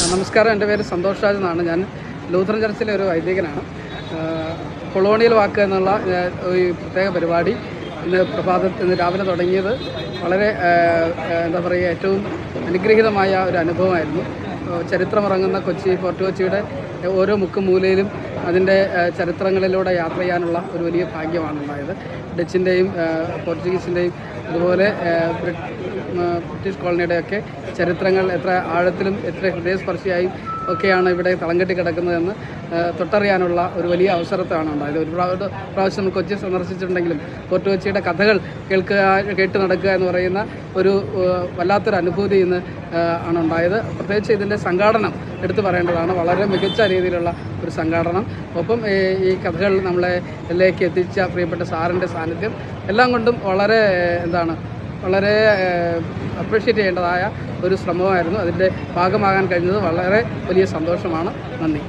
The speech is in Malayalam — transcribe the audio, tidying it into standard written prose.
നമസ്കാരം, എൻ്റെ പേര് സന്തോഷ് രാജ് എന്നാണ്. ഞാൻ ലൂഥറൻ ചർച്ചിലെ ഒരു വൈദികനാണ്. കൊളോണിയൽ വാക്ക് എന്നുള്ള ഈ പ്രത്യേക പരിപാടി ഇന്ന് രാവിലെ തുടങ്ങിയത് വളരെ എന്താ പറയുക, ഏറ്റവും അനുഗ്രഹീതമായ ഒരു അനുഭവമായിരുന്നു. ചരിത്രമിറങ്ങുന്ന ഫോർട്ട് കൊച്ചിയുടെ ഓരോ മുക്കും മൂലയിലും അതിൻ്റെ ചരിത്രങ്ങളിലൂടെ യാത്ര ചെയ്യാനുള്ള ഒരു വലിയ ഭാഗ്യമാണ് ഉണ്ടായത്. ഡച്ചിൻ്റെയും പോർച്ചുഗീസിൻ്റെയും അതുപോലെ ബ്രിട്ടീഷ് കോളനിയുടെയൊക്കെ ചരിത്രങ്ങൾ എത്ര ആഴത്തിലും എത്ര ഹൃദയസ്പർശിയായും ഒക്കെയാണ് ഇവിടെ തളം കെട്ടി കിടക്കുന്നതെന്ന് തൊട്ടറിയാനുള്ള ഒരു വലിയ അവസരത്താണ് ഉണ്ടായത്. ഒരു പ്രാവശ്യം നമ്മൾ കൊച്ചി സന്ദർശിച്ചിട്ടുണ്ടെങ്കിലും ഫോർട്ട് കൊച്ചിയുടെ കഥകൾ കേട്ട് നടക്കുക എന്ന് പറയുന്ന ഒരു വല്ലാത്തൊരു അനുഭൂതി ഇന്ന് ആണ് ഉണ്ടായത്. പ്രത്യേകിച്ച് ഇതിൻ്റെ സംഘാടനം എടുത്തു പറയേണ്ടതാണ്. വളരെ മികച്ച രീതിയിലുള്ള ഒരു സംഘാടനം. ഒപ്പം ഈ കഥകൾ നമ്മളെ ഇതിലേക്ക് എത്തിച്ച പ്രിയപ്പെട്ട സാറിൻ്റെ സാന്നിധ്യം എല്ലാം കൊണ്ടും വളരെ അപ്രീഷിയേറ്റ് ചെയ്യേണ്ടതായ ഒരു ശ്രമമായിരുന്നു. അതിൻ്റെ ഭാഗമാകാൻ കഴിഞ്ഞത് വളരെ വലിയ സന്തോഷമാണ്. നന്ദി.